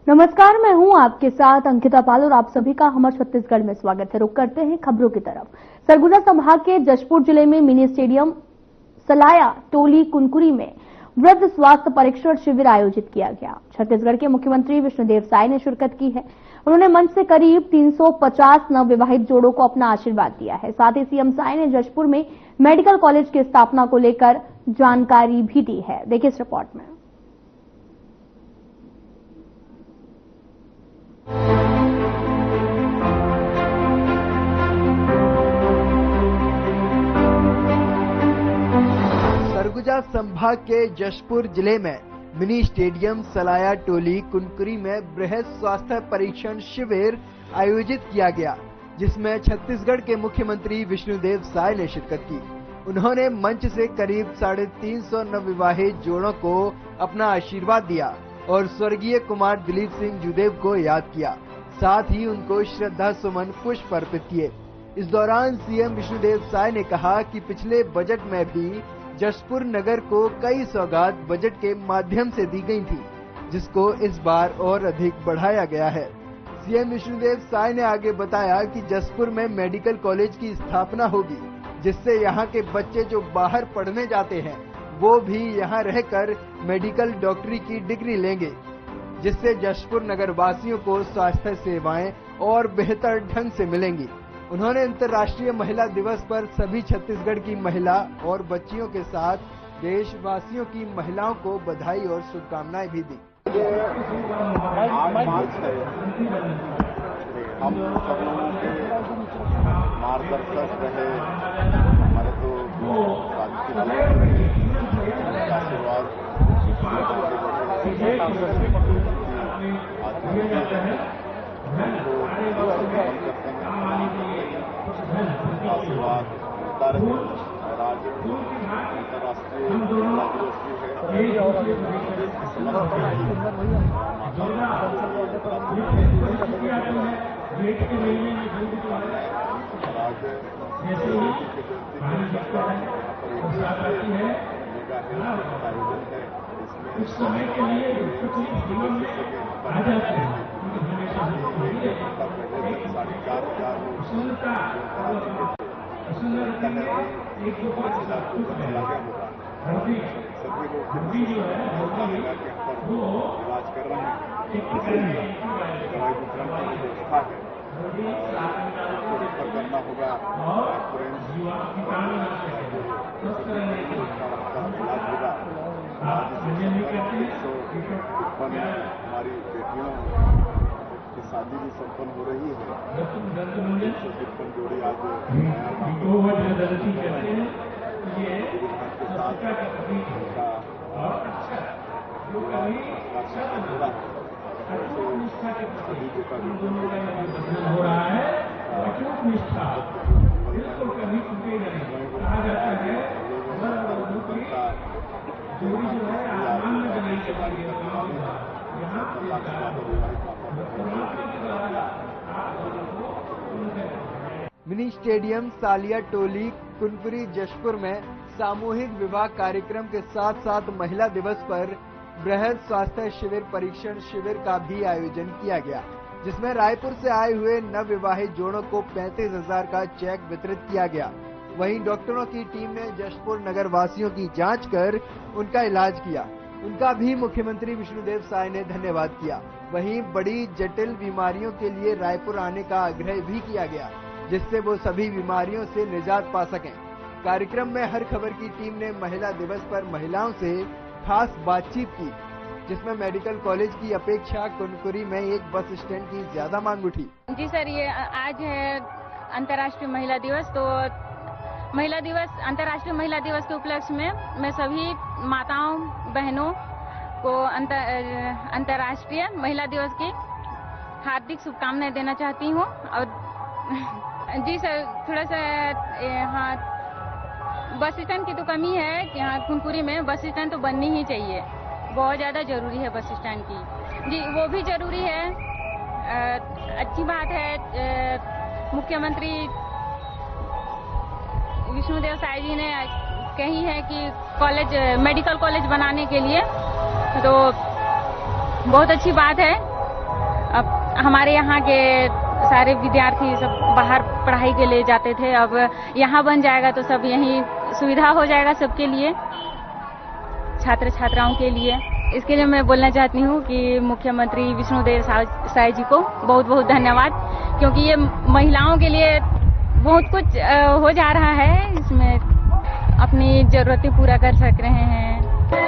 नमस्कार, मैं हूं आपके साथ अंकिता पाल और आप सभी का हमर छत्तीसगढ़ में स्वागत है। रुक करते हैं खबरों की तरफ। सरगुजा संभाग के जशपुर जिले में मिनी स्टेडियम सलाया टोली कुनकुरी में वृद्ध स्वास्थ्य परीक्षण शिविर आयोजित किया गया। छत्तीसगढ़ के मुख्यमंत्री विष्णुदेव साय ने शिरकत की है। उन्होंने मंच से करीब 350 नवविवाहित जोड़ों को अपना आशीर्वाद दिया है। साथ ही सीएम साय ने जशपुर में मेडिकल कॉलेज की स्थापना को लेकर जानकारी भी दी है। देखिए इस रिपोर्ट में। सरगुजा संभाग के जशपुर जिले में मिनी स्टेडियम सलाया टोली कुनकुरी में बृहद स्वास्थ्य परीक्षण शिविर आयोजित किया गया, जिसमें छत्तीसगढ़ के मुख्यमंत्री विष्णुदेव साय ने शिरकत की। उन्होंने मंच से करीब 350 नवविवाहित जोड़ों को अपना आशीर्वाद दिया और स्वर्गीय कुमार दिलीप सिंह जूदेव को याद किया। साथ ही उनको श्रद्धा सुमन पुष्प अर्पित किए। इस दौरान सीएम विष्णुदेव साय ने कहा कि पिछले बजट में भी जशपुर नगर को कई सौगात बजट के माध्यम से दी गई थी, जिसको इस बार और अधिक बढ़ाया गया है। सीएम विष्णुदेव साय ने आगे बताया कि जशपुर में मेडिकल कॉलेज की स्थापना होगी, जिससे यहाँ के बच्चे जो बाहर पढ़ने जाते हैं वो भी यहाँ रहकर मेडिकल डॉक्टरी की डिग्री लेंगे, जिससे जशपुर नगर वासियों को स्वास्थ्य सेवाएं और बेहतर ढंग से मिलेंगी। उन्होंने अंतर्राष्ट्रीय महिला दिवस पर सभी छत्तीसगढ़ की महिला और बच्चियों के साथ देशवासियों की महिलाओं को बधाई और शुभकामनाएं भी दी। हम सब लोगों के मार्गदर्शक रहे, हमारे तो आशीर्वाद आशीर्वाद मिलता रहे। और आज अंतर्राष्ट्रीय महिला दिवस भी है और इस समय के लिए जीवन में आ जाते हैं। एक जो है वो इलाज कर रहे हैं, दवाई वितरण की व्यवस्था है, रेफर करना होगा इलाज होगा। हमारी बेटियों की शादी भी संपन्न हो रही है। 153 जोड़ी आज के साथ हो रहा है। निष्ठा बिल्कुल कभी टूटे नहीं। कहा जाता है जोड़ी जो है आसमान में बनाई जाती है, मिनी स्टेडियम सालिया टोली कुनकुरी जशपुर में सामूहिक विवाह कार्यक्रम के साथ साथ महिला दिवस पर बृहद स्वास्थ्य शिविर परीक्षण शिविर का भी आयोजन किया गया, जिसमें रायपुर से आए हुए नवविवाहित जोड़ों को 35,000 का चेक वितरित किया गया। वहीं डॉक्टरों की टीम ने जशपुर नगर वासियों की जांच कर उनका इलाज किया। उनका भी मुख्यमंत्री विष्णुदेव साय ने धन्यवाद किया। वहीं बड़ी जटिल बीमारियों के लिए रायपुर आने का आग्रह भी किया गया, जिससे वो सभी बीमारियों से निजात पा सकें। कार्यक्रम में हर खबर की टीम ने महिला दिवस पर महिलाओं से खास बातचीत की, जिसमें मेडिकल कॉलेज की अपेक्षा कुनकुरी में एक बस स्टैंड की ज्यादा मांग उठी। जी सर, ये आज है अंतर्राष्ट्रीय महिला दिवस, तो अंतर्राष्ट्रीय महिला दिवस के उपलक्ष्य में मैं सभी माताओं बहनों को अंतर्राष्ट्रीय महिला दिवस की हार्दिक शुभकामनाएं देना चाहती हूँ। और जी सर, थोड़ा सा यहाँ बस स्टैंड की तो कमी है कि यहाँ कुनकुरी में बस स्टैंड तो बननी ही चाहिए, बहुत ज़्यादा जरूरी है बस स्टैंड की। जी वो भी जरूरी है। अच्छी बात है मुख्यमंत्री विष्णुदेव साय जी ने कही है कि मेडिकल कॉलेज बनाने के लिए, तो बहुत अच्छी बात है। अब हमारे यहाँ के सारे विद्यार्थी सब बाहर पढ़ाई के लिए जाते थे, अब यहाँ बन जाएगा तो सब यहीं सुविधा हो जाएगा सबके लिए, छात्र छात्राओं के लिए। इसके लिए मैं बोलना चाहती हूँ कि मुख्यमंत्री विष्णुदेव साय जी को बहुत बहुत धन्यवाद, क्योंकि ये महिलाओं के लिए बहुत कुछ हो जा रहा है, इसमें अपनी जरूरतें पूरा कर सक रहे हैं।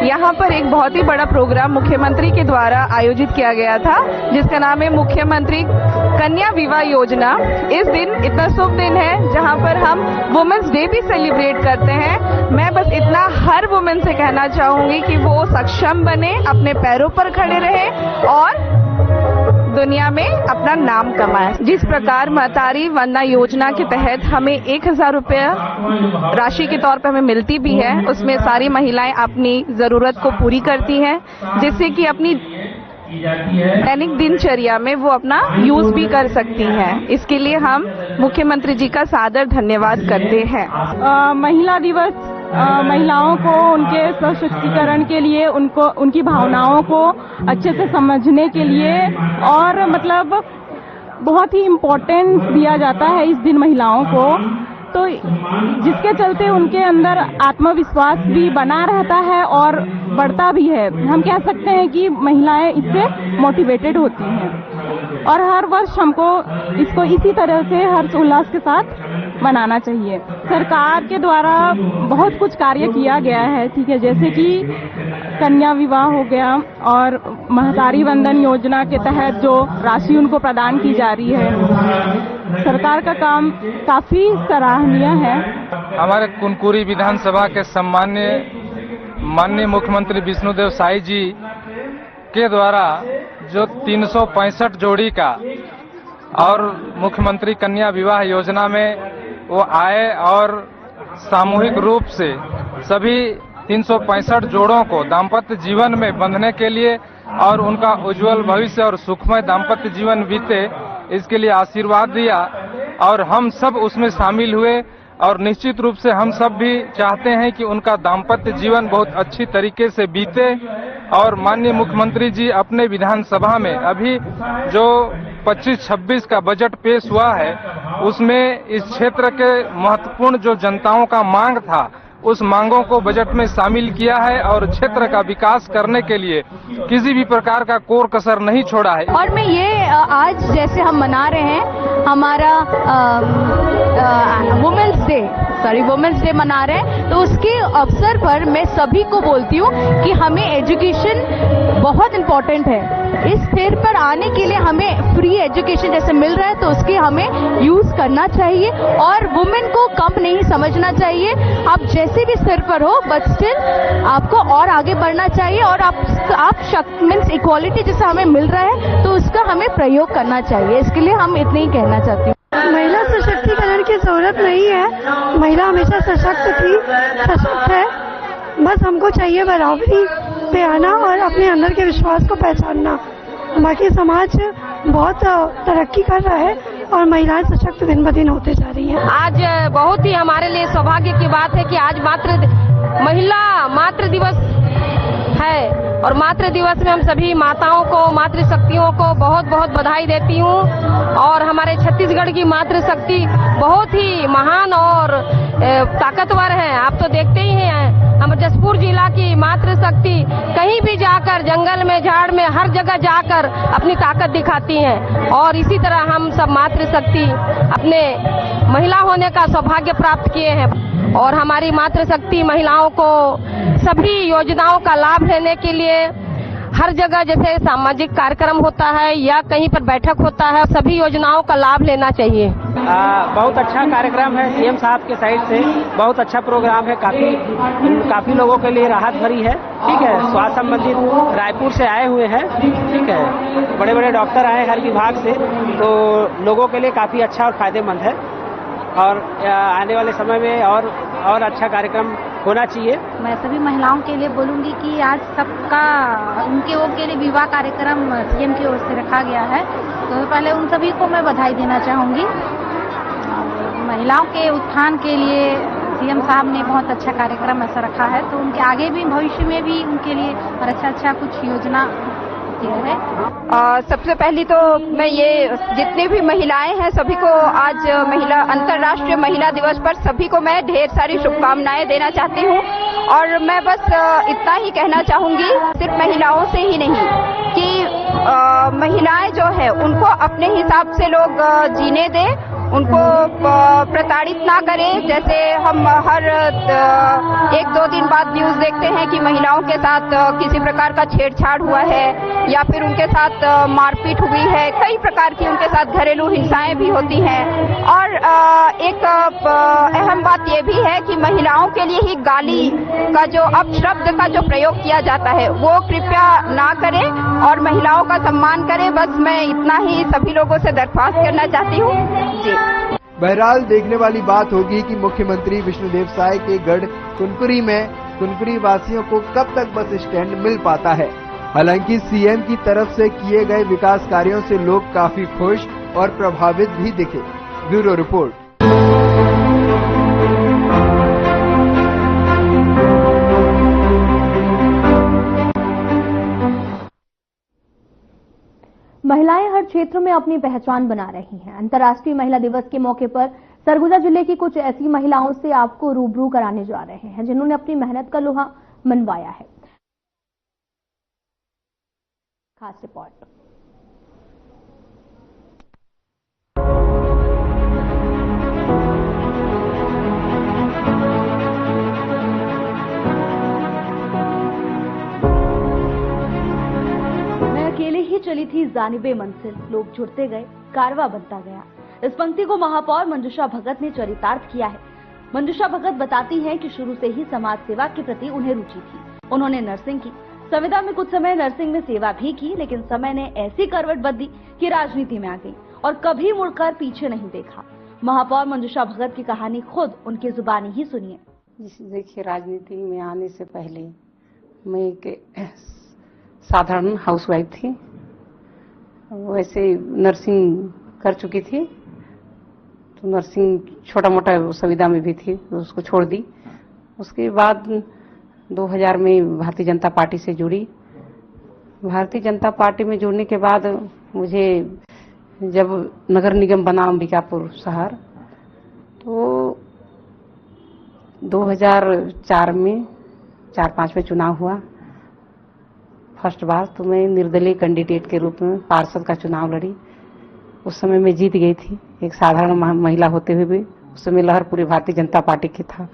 यहाँ पर एक बहुत ही बड़ा प्रोग्राम मुख्यमंत्री के द्वारा आयोजित किया गया था, जिसका नाम है मुख्यमंत्री कन्या विवाह योजना। इस दिन इतना शुभ दिन है जहाँ पर हम वुमेन्स डे भी सेलिब्रेट करते हैं। मैं बस इतना हर वुमेन से कहना चाहूंगी कि वो सक्षम बने, अपने पैरों पर खड़े रहे और दुनिया में अपना नाम कमाए। जिस प्रकार महतारी वंदना योजना के तहत हमें 1000 रुपया राशि के तौर पर हमें मिलती भी है, उसमें सारी महिलाएं अपनी जरूरत को पूरी करती हैं, जिससे कि अपनी दैनिक दिनचर्या में वो अपना यूज भी कर सकती हैं। इसके लिए हम मुख्यमंत्री जी का सादर धन्यवाद करते हैं। महिला दिवस महिलाओं को उनके सशक्तिकरण के लिए, उनको उनकी भावनाओं को अच्छे से समझने के लिए और मतलब बहुत ही इम्पोर्टेंस दिया जाता है इस दिन महिलाओं को, तो जिसके चलते उनके अंदर आत्मविश्वास भी बना रहता है और बढ़ता भी है। हम कह सकते हैं कि महिलाएं इससे मोटिवेटेड होती हैं और हर वर्ष हमको इसको इसी तरह से हर्ष उल्लास के साथ मनाना चाहिए। सरकार के द्वारा बहुत कुछ कार्य किया गया है, ठीक है, जैसे कि कन्या विवाह हो गया और महतारी वंदन योजना के तहत जो राशि उनको प्रदान की जा रही है। सरकार का काम काफी सराहनीय है। हमारे कुनकुरी विधानसभा के माननीय मुख्यमंत्री विष्णुदेव साय जी के द्वारा जो 365 जोड़ी का और मुख्यमंत्री कन्या विवाह योजना में वो आए और सामूहिक रूप से सभी 365 जोड़ों को दाम्पत्य जीवन में बंधने के लिए और उनका उज्जवल भविष्य और सुखमय दाम्पत्य जीवन बीते, इसके लिए आशीर्वाद दिया और हम सब उसमें शामिल हुए। और निश्चित रूप से हम सब भी चाहते हैं कि उनका दाम्पत्य जीवन बहुत अच्छी तरीके से बीते। और माननीय मुख्यमंत्री जी अपने विधानसभा में अभी जो 25-26 का बजट पेश हुआ है, उसमें इस क्षेत्र के महत्वपूर्ण जो जनताओं का मांग था, उस मांगों को बजट में शामिल किया है और क्षेत्र का विकास करने के लिए किसी भी प्रकार का कोर कसर नहीं छोड़ा है। और मैं ये आज जैसे हम मना रहे हैं हमारा वुमेन्स डे मना रहे हैं, तो उसके अवसर पर मैं सभी को बोलती हूँ कि हमें एजुकेशन बहुत इम्पोर्टेंट है। इस स्तर पर आने के लिए हमें फ्री एजुकेशन जैसे मिल रहा है तो उसकी हमें यूज करना चाहिए और वुमेन को कम नहीं समझना चाहिए। आप जैसे भी स्तर पर हो बट स्टिल आपको और आगे बढ़ना चाहिए और आप मीन्स इक्वालिटी जैसा हमें मिल रहा है तो उसका हमें प्रयोग करना चाहिए। इसके लिए हम इतना ही कहना चाहती हूँ। महिला सशक्तिकरण की जरूरत नहीं है, महिला हमेशा सशक्त थी, सशक्त है। बस हमको चाहिए बराबरी पे आना और अपने अंदर के विश्वास को पहचानना। बाकी समाज बहुत तरक्की कर रहा है और महिलाएं सशक्त दिन ब दिन होते जा रही हैं। आज बहुत ही हमारे लिए सौभाग्य की बात है कि आज महिला मातृ दिवस है और मातृ दिवस में हम सभी माताओं को, मातृशक्तियों को बहुत बहुत बधाई देती हूँ। और हमारे छत्तीसगढ़ की मातृशक्ति बहुत ही महान और ताकतवर है। आप तो देखते ही हैं, हम जशपुर जिला की मातृशक्ति कहीं भी जाकर जंगल में, झाड़ में, हर जगह जाकर अपनी ताकत दिखाती हैं। और इसी तरह हम सब मातृशक्ति अपने महिला होने का सौभाग्य प्राप्त किए हैं और हमारी मातृशक्ति महिलाओं को सभी योजनाओं का लाभ लेने के लिए हर जगह जैसे सामाजिक कार्यक्रम होता है या कहीं पर बैठक होता है, सभी योजनाओं का लाभ लेना चाहिए। बहुत अच्छा कार्यक्रम है, सीएम साहब के साइड से बहुत अच्छा प्रोग्राम है, काफी लोगों के लिए राहत भरी है। ठीक है, स्वास्थ्य संबंधित रायपुर से आए हुए हैं, ठीक है, बड़े बड़े डॉक्टर आए हर विभाग से, तो लोगों के लिए काफी अच्छा और फायदेमंद है और आने वाले समय में और अच्छा कार्यक्रम होना चाहिए। मैं सभी महिलाओं के लिए बोलूंगी कि आज सबका उनके लिए विवाह कार्यक्रम सीएम की ओर से रखा गया है, तो पहले उन सभी को मैं बधाई देना चाहूंगी। महिलाओं के उत्थान के लिए सीएम साहब ने बहुत अच्छा कार्यक्रम ऐसा रखा है, तो उनके आगे भी भविष्य में भी उनके लिए और अच्छा कुछ योजना बरकती रहे। सबसे पहली तो मैं ये जितनी भी महिलाएं हैं सभी को आज अंतर्राष्ट्रीय महिला दिवस पर सभी को मैं ढेर सारी शुभकामनाएं देना चाहती हूँ। और मैं बस इतना ही कहना चाहूंगी, सिर्फ महिलाओं से ही नहीं, कि महिलाएं जो है उनको अपने हिसाब से लोग जीने दें, उनको प्रताड़ित ना करें। जैसे हम हर 1-2 दिन बाद न्यूज देखते हैं कि महिलाओं के साथ किसी प्रकार का छेड़छाड़ हुआ है या फिर उनके साथ मारपीट हुई है, कई प्रकार की उनके साथ घरेलू हिंसाएं भी होती हैं। और एक अहम बात ये भी है कि महिलाओं के लिए ही गाली का जो अपशब्द का जो प्रयोग किया जाता है वो कृपया ना करें और महिलाओं का सम्मान करें। बस मैं इतना ही सभी लोगों से दरख्वास्त करना चाहती हूँ जी। बहरहाल देखने वाली बात होगी कि मुख्यमंत्री विष्णुदेव साय के गढ़ कुनकुरी में कुनकुरी वासियों को कब तक बस स्टैंड मिल पाता है। हालांकि सीएम की तरफ से किए गए विकास कार्यों से लोग काफी खुश और प्रभावित भी दिखे। Bureau report. महिलाएं हर क्षेत्र में अपनी पहचान बना रही हैं। अंतर्राष्ट्रीय महिला दिवस के मौके पर सरगुजा जिले की कुछ ऐसी महिलाओं से आपको रूबरू कराने जा रहे हैं जिन्होंने अपनी मेहनत का लोहा मनवाया है। खास रिपोर्ट। अकेले ही चली थी जानिबे मंजिल, लोग जुड़ते गए, कारवा बनता गया। इस पंक्ति को महापौर मंजुषा भगत ने चरितार्थ किया है। मंजुषा भगत बताती हैं कि शुरू से ही समाज सेवा के प्रति उन्हें रुचि थी। उन्होंने नर्सिंग की, संविदा में कुछ समय नर्सिंग में सेवा भी की, लेकिन समय ने ऐसी करवट बदली कि राजनीति में आ गई और कभी मुड़कर पीछे नहीं देखा। महापौर मंजुषा भगत की कहानी खुद उनकी जुबानी ही सुनिए। देखिए, राजनीति में आने से पहले मैं एक साधारण हाउसवाइफ थी। वैसे नर्सिंग कर चुकी थी, तो नर्सिंग छोटा मोटा संविदा में भी थी, तो उसको छोड़ दी। उसके बाद 2000 में भारतीय जनता पार्टी से जुड़ी। भारतीय जनता पार्टी में जुड़ने के बाद मुझे जब नगर निगम बना अंबिकापुर शहर, तो 2004 में 4-5 में चुनाव हुआ। फर्स्ट बार तो मैं निर्दलीय कैंडिडेट के रूप में पार्षद का चुनाव लड़ी। उस समय मैं जीत गई थी, एक साधारण महिला होते हुए भी। उस समय लहर पूरी भारतीय जनता पार्टी की था।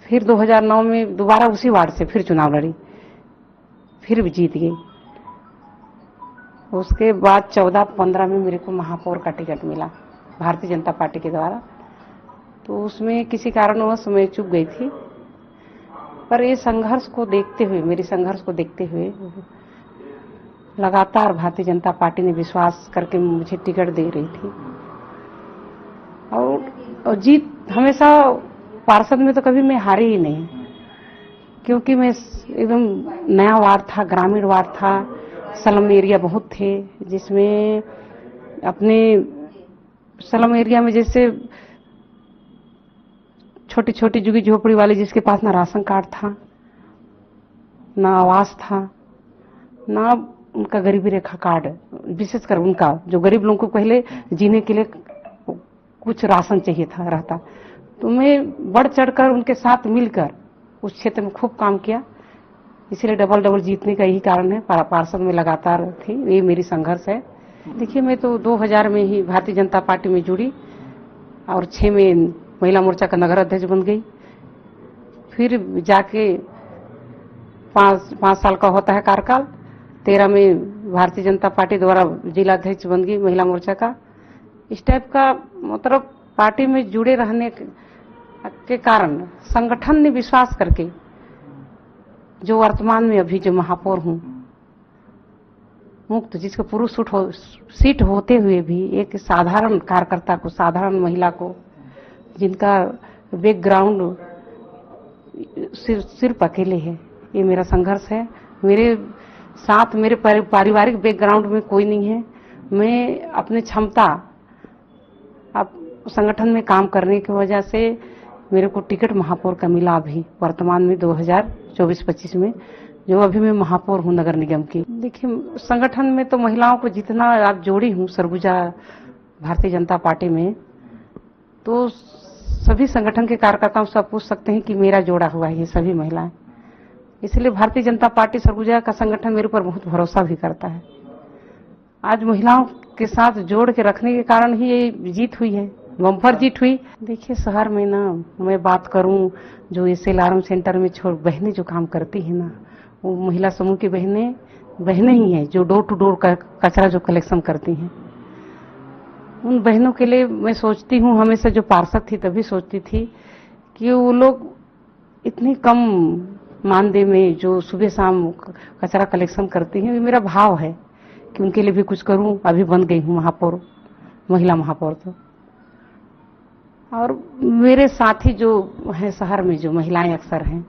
फिर 2009 में दोबारा उसी वार्ड से फिर चुनाव लड़ी, फिर भी जीत गई। उसके बाद 14-15 में मेरे को महापौर का टिकट मिला भारतीय जनता पार्टी के द्वारा। तो उसमें किसी कारणवश मैं चूक गई थी, पर ये संघर्ष को देखते हुए, मेरी संघर्ष को देखते हुए लगातार भारतीय जनता पार्टी ने विश्वास करके मुझे टिकट दे रही थी। और जीत हमेशा, पार्षद में तो कभी मैं हारी ही नहीं, क्योंकि मैं एकदम नया वार्ड था, ग्रामीण वार्ड था, स्लम एरिया बहुत थे, जिसमें अपने स्लम एरिया में जैसे छोटी छोटी झुग्गी झोपड़ी वाले जिसके पास ना राशन कार्ड था, ना आवास था, ना उनका गरीबी रेखा कार्ड, विशेषकर उनका जो गरीब लोगों को पहले जीने के लिए कुछ राशन चाहिए था रहता। तो मैं बढ़ चढ़कर उनके साथ मिलकर उस क्षेत्र में खूब काम किया। इसलिए डबल जीतने का यही कारण है। पार्षद में लगातार थी, ये मेरी संघर्ष है। देखिए, मैं तो 2000 में ही भारतीय जनता पार्टी में जुड़ी और 6 में महिला मोर्चा का नगर अध्यक्ष बन गई। फिर जाके 5 साल का होता है कार्यकाल, 13 में भारतीय जनता पार्टी द्वारा जिला अध्यक्ष बन गई महिला मोर्चा का। इस टाइप का मतलब पार्टी में जुड़े रहने के कारण संगठन ने विश्वास करके जो वर्तमान में अभी जो महापौर हूँ मुक्त, जिसको पुरुष सीट होते हुए भी एक साधारण कार्यकर्ता को, साधारण महिला को, जिनका बैकग्राउंड सिर्फ अकेले है, ये मेरा संघर्ष है। मेरे साथ मेरे पारिवारिक बैकग्राउंड में कोई नहीं है। मैं अपनी क्षमता अब संगठन में काम करने की वजह से मेरे को टिकट महापौर का मिला अभी वर्तमान में 2024-25 में। जो अभी मैं महापौर हूँ नगर निगम की। देखिए, संगठन में तो महिलाओं को जितना आप जोड़ी हूँ सरगुजा भारतीय जनता पार्टी में, तो सभी संगठन के कार्यकर्ताओं से आप पूछ सकते हैं कि मेरा जोड़ा हुआ है ये सभी महिलाएं। इसलिए भारतीय जनता पार्टी सरगुजा का संगठन मेरे ऊपर बहुत भरोसा भी करता है। आज महिलाओं के साथ जोड़ के रखने के कारण ही ये जीत हुई है, बम्पर जीत हुई। देखिए, शहर में ना मैं बात करूं, जो ऐसे अलार्म सेंटर में बहनें जो काम करती है ना, वो महिला समूह की बहनें ही हैं जो डोर टू डोर कचरा जो कलेक्शन करती हैं। उन बहनों के लिए मैं सोचती हूँ, हमेशा जो पार्षद थी तभी सोचती थी कि वो लोग इतनी कम मानदेय में जो सुबह शाम कचरा कलेक्शन करती हैं, ये मेरा भाव है कि उनके लिए भी कुछ करूं। अभी बन गई हूँ महापौर, महिला महापौर। तो और मेरे साथी जो हैं शहर में, जो महिलाएं अक्सर हैं,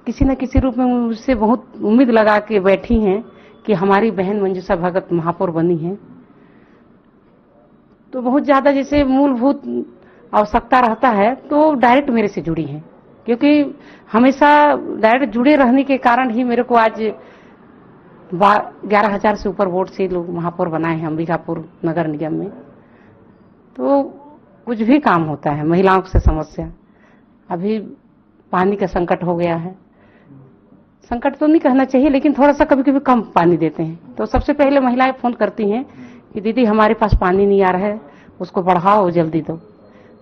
किसी न किसी रूप में मुझसे बहुत उम्मीद लगा के बैठी हैं कि हमारी बहन मंजूषा भगत महापौर बनी है। तो बहुत ज्यादा जैसे मूलभूत आवश्यकता रहता है तो डायरेक्ट मेरे से जुड़ी हैं, क्योंकि हमेशा डायरेक्ट जुड़े रहने के कारण ही मेरे को आज 11,000 से ऊपर वोट से लोग महापौर बनाए हैं अंबिकापुर नगर निगम में। तो कुछ भी काम होता है महिलाओं से समस्या। अभी पानी का संकट हो गया है, संकट तो नहीं कहना चाहिए, लेकिन थोड़ा सा कभी कभी कम पानी देते हैं, तो सबसे पहले महिलाएं फोन करती हैं कि दीदी हमारे पास पानी नहीं आ रहा है, उसको बढ़ाओ जल्दी दो।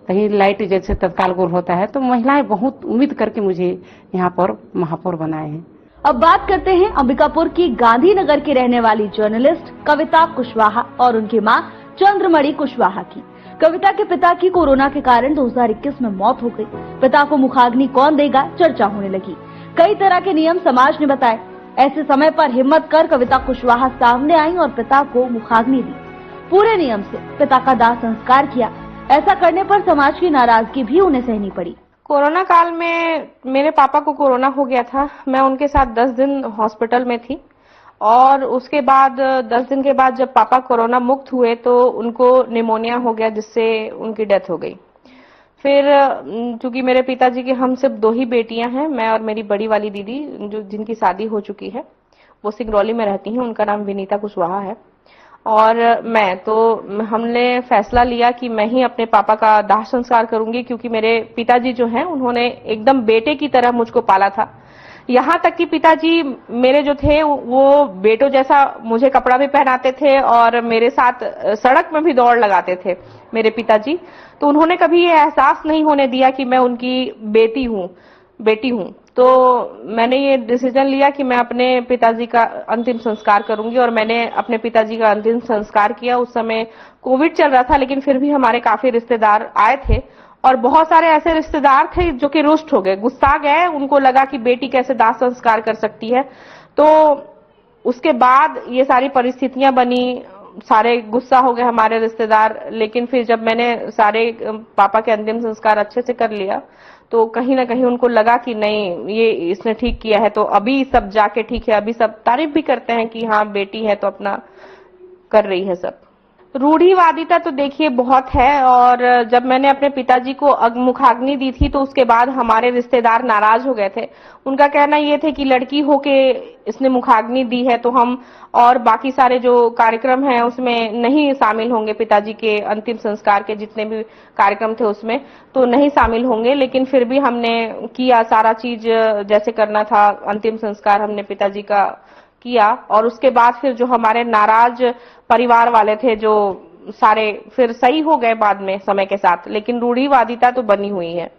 कहीं लाइट जैसे तत्काल गोल होता है, तो महिलाएं बहुत उम्मीद करके मुझे यहाँ पर महापौर बनाए हैं। अब बात करते हैं अंबिकापुर की गांधीनगर की रहने वाली जर्नलिस्ट कविता कुशवाहा और उनकी मां चंद्रमणि कुशवाहा की। कविता के पिता की कोरोना के कारण 2021 में मौत हो गई। पिता को मुखाग्नि कौन देगा, चर्चा होने लगी। कई तरह के नियम समाज ने बताए। ऐसे समय पर हिम्मत कर कविता कुशवाहा सामने आई और पिता को मुखाग्नि दी। पूरे नियम से पिता का दाह संस्कार किया। ऐसा करने पर समाज की नाराजगी भी उन्हें सहनी पड़ी। कोरोना काल में मेरे पापा को कोरोना हो गया था। मैं उनके साथ 10 दिन हॉस्पिटल में थी और उसके बाद 10 दिन के बाद जब पापा कोरोना मुक्त हुए तो उनको निमोनिया हो गया, जिससे उनकी डेथ हो गई। फिर चूंकि मेरे पिताजी के हम सिर्फ 2 ही बेटियां हैं, मैं और मेरी बड़ी वाली दीदी जो जिनकी शादी हो चुकी है, वो सिंगरौली में रहती हैं, उनका नाम विनीता कुशवाहा है। और हमने फैसला लिया कि मैं ही अपने पापा का दाह संस्कार करूंगी, क्योंकि मेरे पिताजी जो हैं उन्होंने एकदम बेटे की तरह मुझको पाला था। यहाँ तक कि पिताजी मेरे जो थे वो बेटों जैसा मुझे कपड़ा भी पहनाते थे और मेरे साथ सड़क में भी दौड़ लगाते थे मेरे पिताजी। तो उन्होंने कभी ये एहसास नहीं होने दिया कि मैं उनकी बेटी हूँ। तो मैंने ये डिसीजन लिया कि मैं अपने पिताजी का अंतिम संस्कार करूंगी और मैंने अपने पिताजी का अंतिम संस्कार किया। उस समय कोविड चल रहा था, लेकिन फिर भी हमारे काफी रिश्तेदार आए थे और बहुत सारे ऐसे रिश्तेदार थे जो कि रुष्ट हो गए, गुस्सा गए। उनको लगा कि बेटी कैसे दाह संस्कार कर सकती है। तो उसके बाद ये सारी परिस्थितियां बनी, सारे गुस्सा हो गए हमारे रिश्तेदार। लेकिन फिर जब मैंने सारे पापा के अंतिम संस्कार अच्छे से कर लिया तो कहीं ना कहीं उनको लगा कि नहीं, ये इसने ठीक किया है। तो अभी सब जाके ठीक है, अभी सब तारीफ भी करते हैं कि हाँ बेटी है तो अपना कर रही है सब। रूढ़िवादिता तो देखिए बहुत है, और जब मैंने अपने पिताजी को मुखाग्नि दी थी तो उसके बाद हमारे रिश्तेदार नाराज हो गए थे। उनका कहना ये थे कि लड़की होके इसने मुखाग्नि दी है तो हम और बाकी सारे जो कार्यक्रम हैं उसमें नहीं शामिल होंगे, पिताजी के अंतिम संस्कार के जितने भी कार्यक्रम थे उसमें तो नहीं शामिल होंगे। लेकिन फिर भी हमने किया सारा चीज जैसे करना था, अंतिम संस्कार हमने पिताजी का किया। और उसके बाद फिर जो हमारे नाराज परिवार वाले थे जो सारे फिर सही हो गए बाद में समय के साथ, लेकिन रूढ़िवादिता तो बनी हुई है।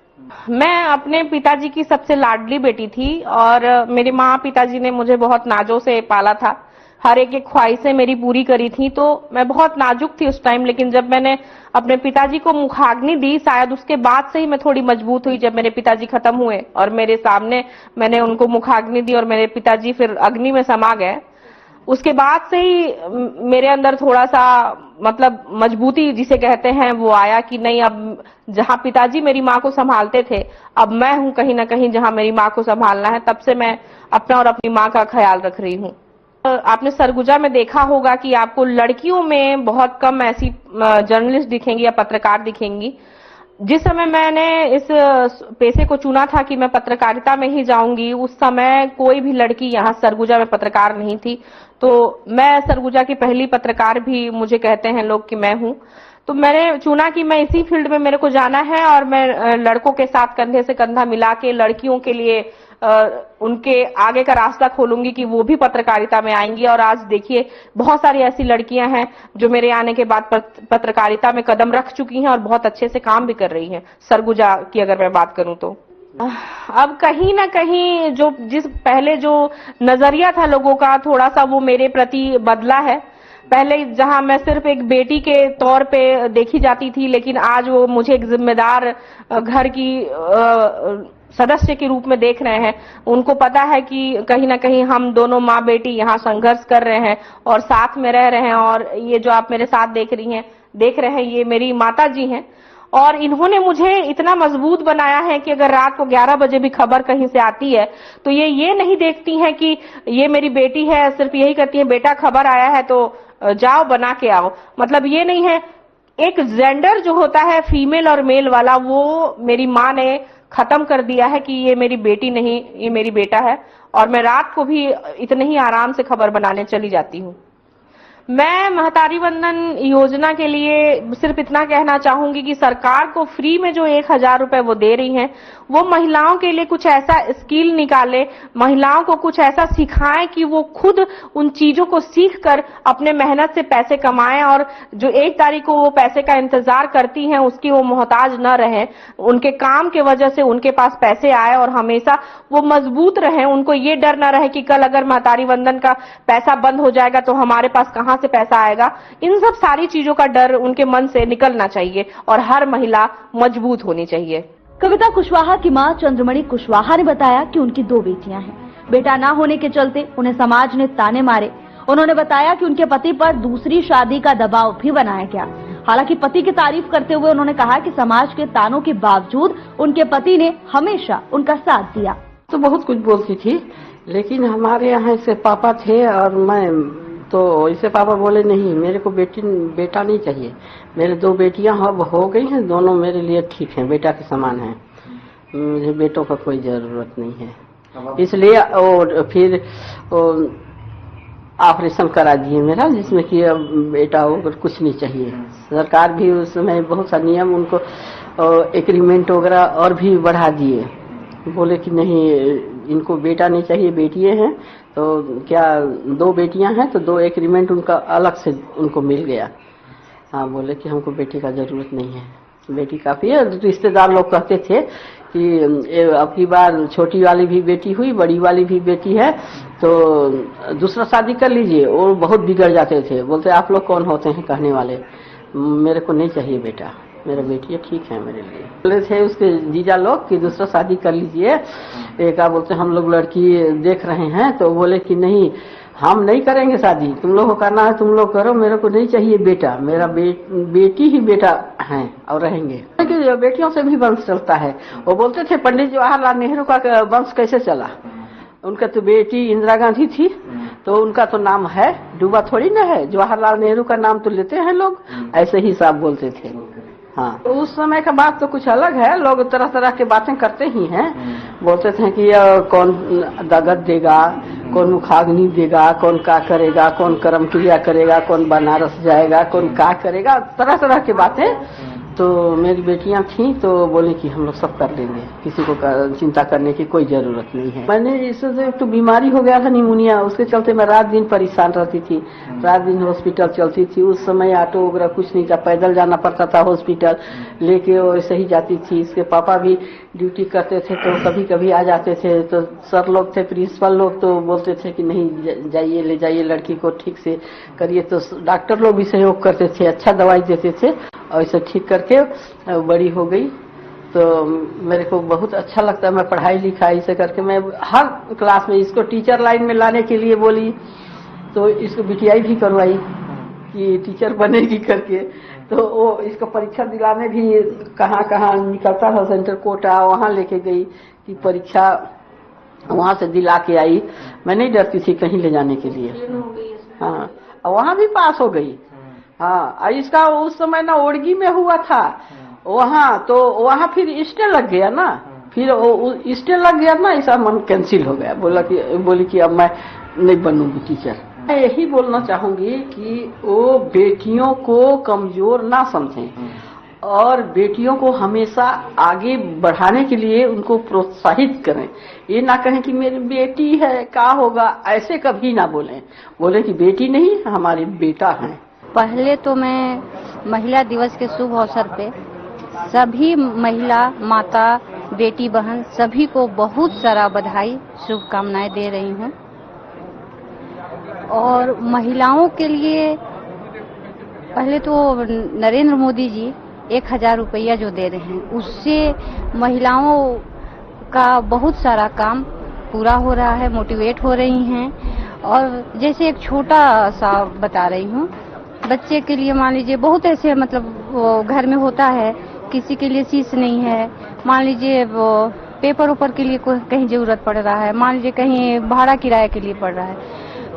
मैं अपने पिताजी की सबसे लाडली बेटी थी और मेरी माँ पिताजी ने मुझे बहुत नाजों से पाला था, हर एक ख्वाहिशें मेरी पूरी करी थी। तो मैं बहुत नाजुक थी उस टाइम, लेकिन जब मैंने अपने पिताजी को मुखाग्नि दी, शायद उसके बाद से ही मैं थोड़ी मजबूत हुई। जब मेरे पिताजी खत्म हुए और मेरे सामने मैंने उनको मुखाग्नि दी और मेरे पिताजी फिर अग्नि में समा गए, उसके बाद से ही मेरे अंदर थोड़ा सा मतलब मजबूती जिसे कहते हैं वो आया कि नहीं, अब जहां पिताजी मेरी माँ को संभालते थे, अब मैं हूं कहीं ना कहीं जहां मेरी माँ को संभालना है। तब से मैं अपना और अपनी माँ का ख्याल रख रही हूँ। आपने सरगुजा में देखा होगा कि आपको लड़कियों में बहुत कम ऐसी जर्नलिस्ट दिखेंगी या पत्रकार दिखेंगी जिस समय मैंने इस पेशे को चुना था कि मैं पत्रकारिता में ही जाऊंगी, उस समय कोई भी लड़की यहाँ सरगुजा में पत्रकार नहीं थी। तो मैं सरगुजा की पहली पत्रकार भी मुझे कहते हैं लोग कि मैं हूँ। तो मैंने चुना कि मैं इसी फील्ड में मेरे को जाना है और मैं लड़कों के साथ कंधे से कंधा मिला के लड़कियों के लिए उनके आगे का रास्ता खोलूंगी कि वो भी पत्रकारिता में आएंगी। और आज देखिए बहुत सारी ऐसी लड़कियां हैं जो मेरे आने के बाद पत्रकारिता में कदम रख चुकी हैं और बहुत अच्छे से काम भी कर रही हैं। सरगुजा की अगर मैं बात करूं तो अब कहीं ना कहीं पहले जो नजरिया था लोगों का, थोड़ा सा वो मेरे प्रति बदला है। पहले जहां मैं सिर्फ एक बेटी के तौर पे देखी जाती थी, लेकिन आज वो मुझे एक जिम्मेदार घर की सदस्य के रूप में देख रहे हैं। उनको पता है कि कहीं ना कहीं हम दोनों माँ बेटी यहाँ संघर्ष कर रहे हैं और साथ में रह रहे हैं। और ये जो आप मेरे साथ देख रहे हैं ये मेरी माता जी हैं और इन्होंने मुझे इतना मजबूत बनाया है कि अगर रात को 11 बजे भी खबर कहीं से आती है तो ये नहीं देखती हैं कि ये मेरी बेटी है, सिर्फ यही कहती है बेटा खबर आया है तो जाओ बना के आओ। मतलब ये नहीं है, एक जेंडर जो होता है फीमेल और मेल वाला, वो मेरी माँ ने खत्म कर दिया है कि ये मेरी बेटी नहीं, ये मेरी बेटा है। और मैं रात को भी इतने ही आराम से खबर बनाने चली जाती हूँ। मैं महतारी वंदन योजना के लिए सिर्फ इतना कहना चाहूंगी कि सरकार को फ्री में जो 1000 रुपए वो दे रही हैं, वो महिलाओं के लिए कुछ ऐसा स्किल निकाले, महिलाओं को कुछ ऐसा सिखाएं कि वो खुद उन चीजों को सीखकर अपने मेहनत से पैसे कमाएं और जो 1 तारीख को वो पैसे का इंतजार करती हैं उसकी वो मोहताज न रहें। उनके काम के वजह से उनके पास पैसे आए और हमेशा वो मजबूत रहें। उनको ये डर न रहे कि कल अगर महतारी वंदन का पैसा बंद हो जाएगा तो हमारे पास कहां से पैसा आएगा। इन सब सारी चीजों का डर उनके मन से निकलना चाहिए और हर महिला मजबूत होनी चाहिए। कविता कुशवाहा की मां चंद्रमणि कुशवाहा ने बताया कि उनकी 2 बेटियां हैं। बेटा ना होने के चलते उन्हें समाज ने ताने मारे। उन्होंने बताया कि उनके पति पर दूसरी शादी का दबाव भी बनाया गया। हालांकि पति की तारीफ करते हुए उन्होंने कहा कि समाज के तानों के बावजूद उनके पति ने हमेशा उनका साथ दिया। तो बहुत कुछ बोलती थी, लेकिन हमारे यहाँ से पापा थे और मैं तो इसे पापा बोले नहीं, मेरे को बेटा नहीं चाहिए। मेरे 2 बेटियां अब हो गई हैं, दोनों मेरे लिए ठीक हैं, बेटा के समान हैं। मुझे बेटों का कोई जरूरत नहीं है, इसलिए और फिर ऑपरेशन करा दिए मेरा, जिसमें कि अब बेटा हो कुछ नहीं चाहिए। सरकार भी उस समय बहुत सा नियम उनको एग्रीमेंट वगैरह और भी बढ़ा दिए, बोले कि नहीं इनको बेटा नहीं चाहिए, बेटियां हैं। तो क्या 2 बेटियां हैं तो 2 एग्रीमेंट उनका अलग से उनको मिल गया। हाँ, बोले कि हमको बेटी का जरूरत नहीं है, बेटी काफी है। रिश्तेदार लोग कहते थे कि अब की बार छोटी वाली भी बेटी हुई, बड़ी वाली भी बेटी है, तो दूसरा शादी कर लीजिए। और बहुत बिगड़ जाते थे, बोलते आप लोग कौन होते हैं कहने वाले, मेरे को नहीं चाहिए बेटा, मेरा बेटी ठीक है मेरे लिए। बोले थे उसके जीजा लोग कि दूसरा शादी कर लीजिए। एक बोलते हम लोग लड़की देख रहे हैं, तो बोले कि नहीं हम नहीं करेंगे शादी, तुम लोग को करना है तुम लोग करो, मेरे को नहीं चाहिए बेटा, मेरा बेटी ही बेटा है और रहेंगे। बेटियों से भी वंश चलता है। वो बोलते थे पंडित जवाहरलाल नेहरू का वंश कैसे चला, उनका तो बेटी इंदिरा गांधी थी तो उनका तो नाम है, डूबा थोड़ी ना है। जवाहरलाल नेहरू का नाम तो लेते हैं लोग, ऐसे ही सब बोलते थे। हाँ, तो उस समय का बात तो कुछ अलग है, लोग तरह तरह की बातें करते ही हैं। बोलते थे कि कौन दगत देगा, कौन मुखाग्नि देगा, कौन का करेगा, कौन कर्म क्रिया करेगा, कौन बनारस जाएगा, कौन का करेगा, तरह तरह की बातें। तो मेरी बेटियां थी तो बोले कि हम लोग सब कर लेंगे, किसी को चिंता करने की कोई जरूरत नहीं है। मैंने इससे तो बीमारी हो गया था निमोनिया, उसके चलते मैं रात दिन परेशान रहती थी, रात दिन हॉस्पिटल चलती थी। उस समय ऑटो वगैरह कुछ नहीं था, पैदल जाना पड़ता था हॉस्पिटल, लेके वैसे ही जाती थी। इसके पापा भी ड्यूटी करते थे तो कभी कभी आ जाते थे। तो सर लोग थे, प्रिंसिपल लोग तो बोलते थे कि नहीं जाइए, ले जाइए लड़की को, ठीक से करिए। तो डॉक्टर लोग भी सहयोग करते थे, अच्छा दवाई देते थे और इसे ठीक करके बड़ी हो गई। तो मेरे को बहुत अच्छा लगता है, मैं पढ़ाई लिखाई से करके मैं हर क्लास में इसको टीचर लाइन में लाने के लिए बोली, तो इसको बीटीआई भी करवाई कि टीचर बनेगी करके। तो वो इसको परीक्षा दिलाने भी कहाँ कहाँ निकलता था सेंटर कोटा, वहाँ लेके गई कि परीक्षा वहाँ से दिला के आई। मैं नहीं डरती थी कहीं ले जाने के लिए। हाँ, वहाँ भी पास हो गई। हाँ, इसका उस समय ना ओड़गी में हुआ था वहाँ तो वहाँ फिर स्टे लग गया ना, फिर स्टे लग गया ना, ऐसा मन कैंसिल हो गया। बोली कि अब मैं नहीं बनूंगी टीचर। मैं यही बोलना चाहूंगी कि वो बेटियों को कमजोर ना समझें और बेटियों को हमेशा आगे बढ़ाने के लिए उनको प्रोत्साहित करें। ये ना कहें कि मेरी बेटी है क्या होगा, ऐसे कभी ना बोलें। बोले कि बेटी नहीं हमारे बेटा है। पहले तो मैं महिला दिवस के शुभ अवसर पे सभी महिला माता बेटी बहन सभी को बहुत सारा बधाई शुभकामनाएं दे रही हूँ। और महिलाओं के लिए पहले तो नरेंद्र मोदी जी 1000 रुपया जो दे रहे हैं उससे महिलाओं का बहुत सारा काम पूरा हो रहा है, मोटिवेट हो रही हैं। और जैसे एक छोटा सा बता रही हूँ, बच्चे के लिए मान लीजिए बहुत ऐसे मतलब वो घर में होता है, किसी के लिए चीज नहीं है, मान लीजिए वो पेपर ऊपर के लिए कहीं जरूरत पड़ रहा है, मान लीजिए कहीं भाड़ा किराए के लिए पड़ रहा है,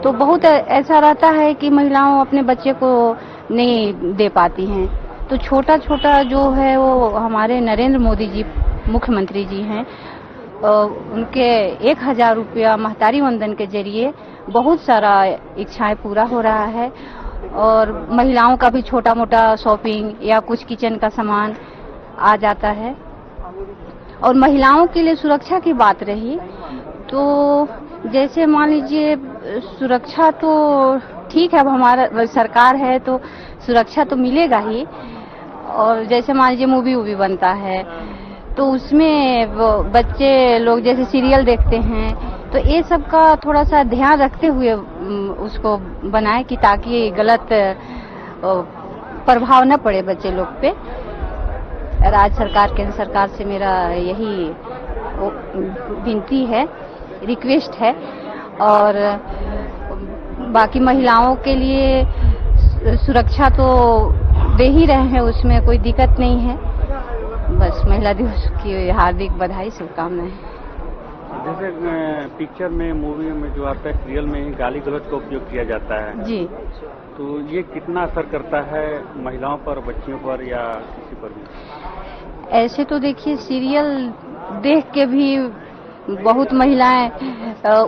तो बहुत ऐसा रहता है कि महिलाओं अपने बच्चे को नहीं दे पाती हैं। तो छोटा छोटा जो है वो हमारे नरेंद्र मोदी जी मुख्यमंत्री जी हैं, उनके 1000 रुपया महतारी वंदन के जरिए बहुत सारा इच्छाएं पूरा हो रहा है। और महिलाओं का भी छोटा मोटा शॉपिंग या कुछ किचन का सामान आ जाता है। और महिलाओं के लिए सुरक्षा की बात रही तो जैसे मान लीजिए सुरक्षा तो ठीक है, अब हमारा सरकार है तो सुरक्षा तो मिलेगा ही। और जैसे मान लीजिए मूवी वूवी बनता है तो उसमें वो बच्चे लोग जैसे सीरियल देखते हैं, तो ये सब का थोड़ा सा ध्यान रखते हुए उसको बनाए कि ताकि गलत प्रभाव न पड़े बच्चे लोग पे। राज्य सरकार केंद्र सरकार से मेरा यही विनती है, रिक्वेस्ट है। और बाकी महिलाओं के लिए सुरक्षा तो दे ही रहे हैं, उसमें कोई दिक्कत नहीं है। बस महिला दिवस की हार्दिक बधाई शुभकामनाएं। जैसे पिक्चर में मूवी में जो आता है सीरियल में गाली गलौज का उपयोग किया जाता है जी, तो ये कितना असर करता है महिलाओं पर, बच्चियों पर या किसी पर भी? ऐसे तो देखिए सीरियल देख के भी बहुत महिलाएं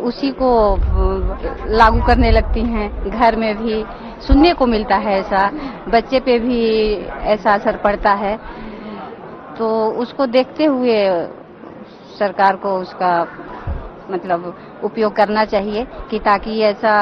उसी को लागू करने लगती हैं। घर में भी सुनने को मिलता है ऐसा, बच्चे पे भी ऐसा असर पड़ता है। तो उसको देखते हुए सरकार को उसका मतलब उपयोग करना चाहिए कि ताकि ऐसा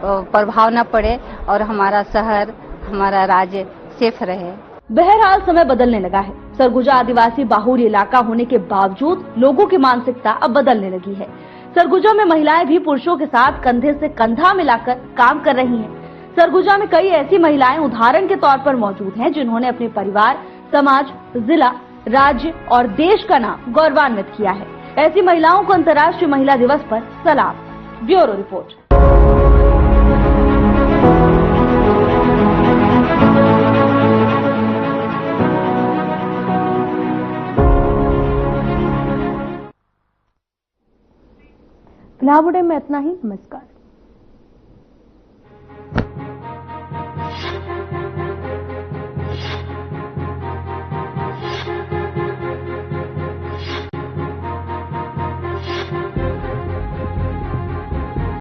प्रभाव न पड़े और हमारा शहर हमारा राज्य सेफ रहे। बहरहाल समय बदलने लगा है। सरगुजा आदिवासी बाहुल्य इलाका होने के बावजूद लोगों की मानसिकता अब बदलने लगी है। सरगुजा में महिलाएं भी पुरुषों के साथ कंधे से कंधा मिलाकर काम कर रही हैं। सरगुजा में कई ऐसी महिलाएं उदाहरण के तौर पर मौजूद हैं जिन्होंने अपने परिवार, समाज, जिला, राज्य और देश का नाम गौरवान्वित किया है। ऐसी महिलाओं को अंतर्राष्ट्रीय महिला दिवस पर सलाम। Bureau report. फिलहाल में इतना ही। नमस्कार।